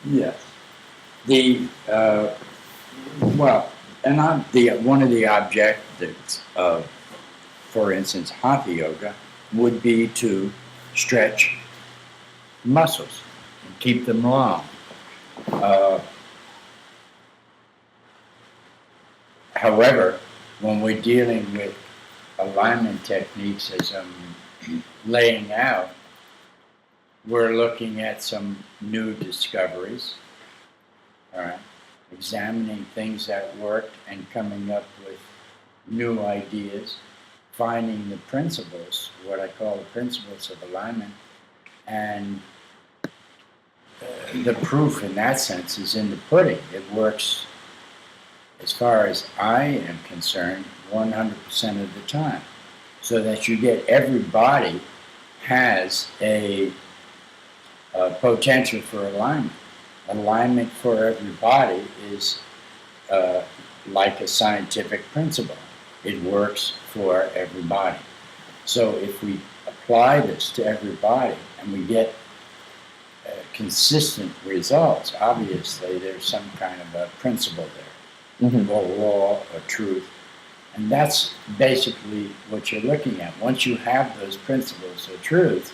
Yes. The well, and one of the objectives of, for instance, hatha yoga would be to stretch muscles and keep them long. Uh, However, when we're dealing with alignment techniques, as I'm laying out, we're looking at some new discoveries, all right, examining things that worked and coming up with new ideas, finding the principles, what I call the principles of alignment, and the proof in that sense is in the pudding. It works, as far as I am concerned, 100% of the time, so that you get everybody has a potential for alignment. Alignment for everybody is like a scientific principle. It works for everybody. So if we apply this to everybody and we get consistent results, obviously there's some kind of a principle there, or law or truth. And that's basically what you're looking at. Once you have those principles or truths,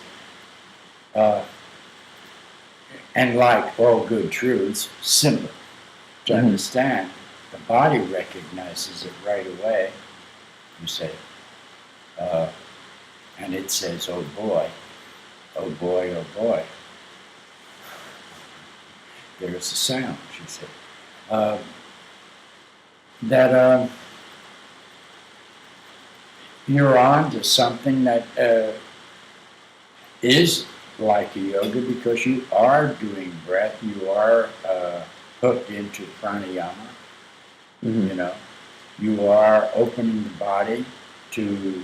and like all good truths, simple to understand, the body recognizes it right away. You say, and it says, oh boy, oh boy, oh boy. There's a sound, she said. That you're on to something that is like a yoga, because you are doing breath, you are hooked into pranayama, you know, you are opening the body to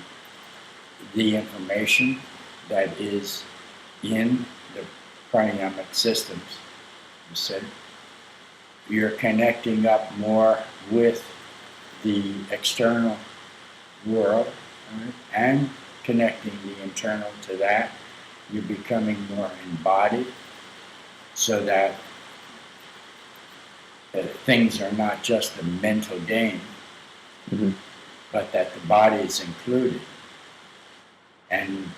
the information that is in the pranayamic systems. You said you're connecting up more with the external world, right, and connecting the internal to that. You're becoming more embodied, so that things are not just a mental game, but that the body is included. And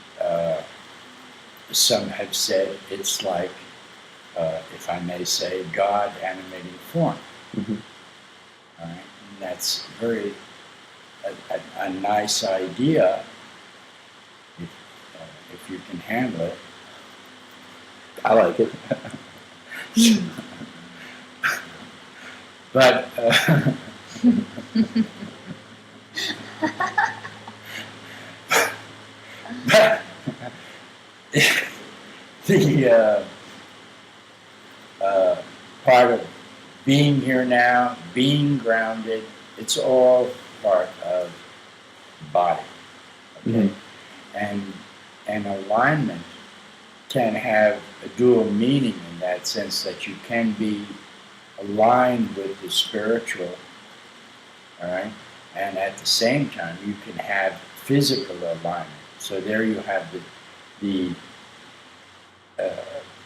some have said it's like, if I may say, God animating form. All right? And that's a nice idea if you can handle it. I like it. But the part of being here now, being grounded, it's all part of body. Okay? And alignment can have a dual meaning in that sense, that you can be aligned with the spiritual, all right, and at the same time you can have physical alignment. So there you have the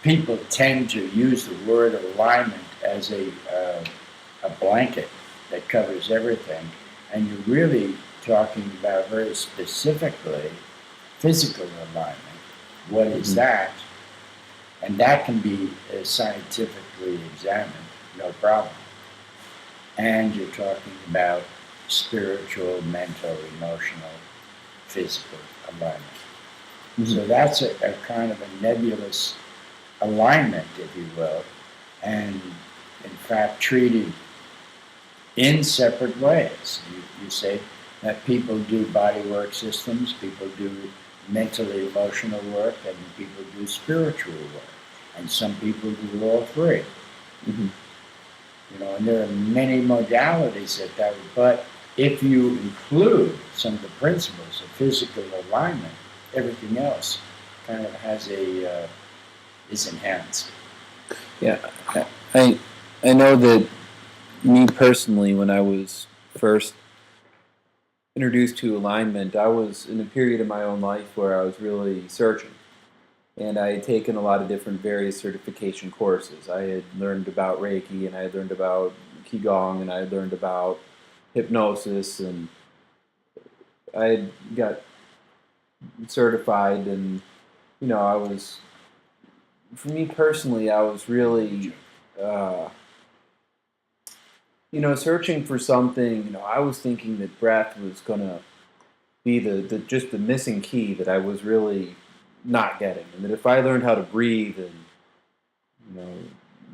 people tend to use the word alignment as a blanket that covers everything, and you're really talking about very specifically physical alignment. What is that? And that can be scientifically examined, no problem. And you're talking about spiritual, mental, emotional, physical alignment. So that's a kind of a nebulous alignment, if you will, and in fact treated in separate ways. You say that people do bodywork systems, people do mentally emotional work, and people do spiritual work, and some people do all three. You know, and there are many modalities that but if you include some of the principles of physical alignment, everything else kind of has is enhanced. Yeah, I know that me personally, when I was first introduced to alignment, I was in a period of my own life where I was really searching. and I had taken a lot of different various certification courses. I had learned about Reiki, and I had learned about Qigong, and I had learned about hypnosis, and I had got certified, and I was, for me personally, I was really, uh, searching for something. I was thinking that breath was gonna be the just the missing key that I was really not getting, and that if I learned how to breathe, and you know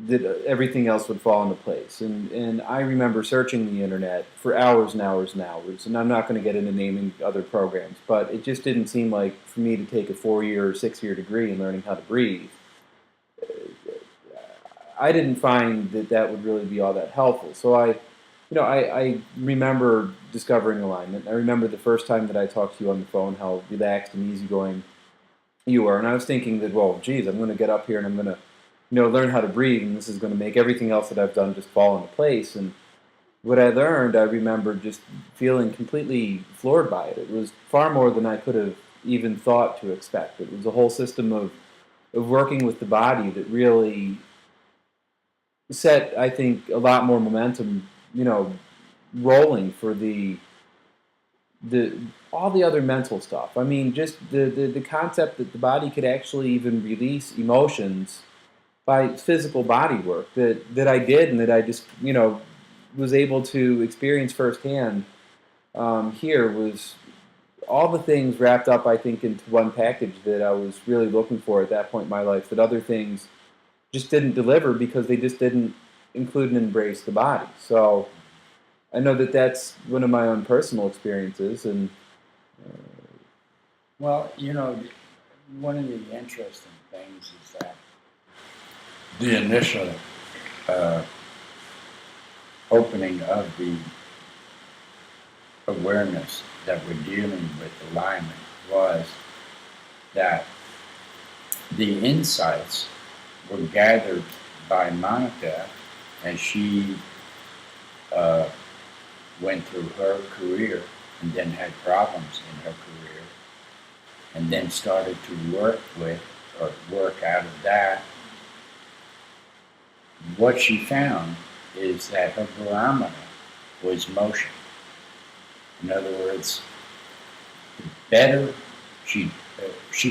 that everything else would fall into place. And I remember searching the internet for hours and hours and hours, and I'm not going to get into naming other programs, but it just didn't seem like for me to take a 4-year or 6-year degree in learning how to breathe. I didn't find that that would really be all that helpful. So I remember discovering alignment. I remember the first time that I talked to you on the phone, how relaxed and easygoing you were. And I was thinking that, well, geez, I'm going to get up here and I'm going to, learn how to breathe, and this is going to make everything else that I've done just fall into place. And what I learned, I remember just feeling completely floored by it. It was far more than I could have even thought to expect. It was a whole system of working with the body that really set, I think, a lot more momentum, rolling for the all the other mental stuff. I mean, just the concept that the body could actually even release emotions by physical body work that I did, and that I just was able to experience firsthand here, was all the things wrapped up, I think, into one package that I was really looking for at that point in my life, that other things just didn't deliver because they just didn't include and embrace the body. So I know that that's one of my own personal experiences, and Well, one of the interesting things is that the initial uh, opening of the awareness that we're dealing with alignment was that the insights were gathered by Monica as she uh, went through her career and then had problems in her career, and then started to work with or work out of that. What she found is that her barometer was motion. In other words, better she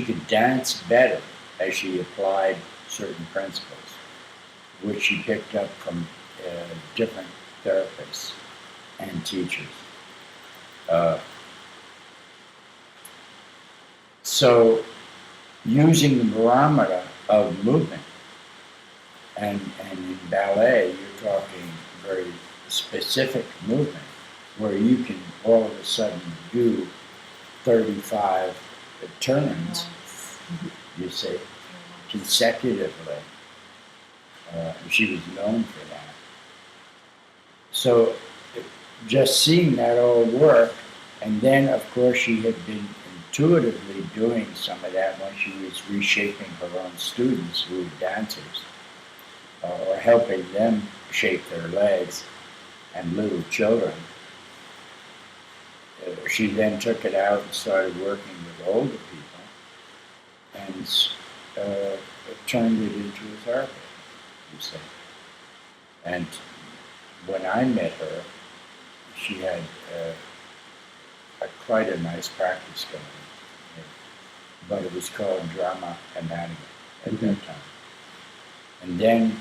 could dance better as she applied certain principles, which she picked up from different therapists and teachers. Uh, so, using the barometer of movement, and in ballet, you're talking very specific movement, where you can all of a sudden do 35 turns, you see, consecutively. She was known for that. So just seeing that all work, and then of course she had been intuitively doing some of that when she was reshaping her own students who were dancers, or helping them shape their legs, and little children. She then took it out and started working with older people, and turned it into a therapy, you see. And when I met her, she had quite a nice practice going, but it was called drama anatomy at that time. And then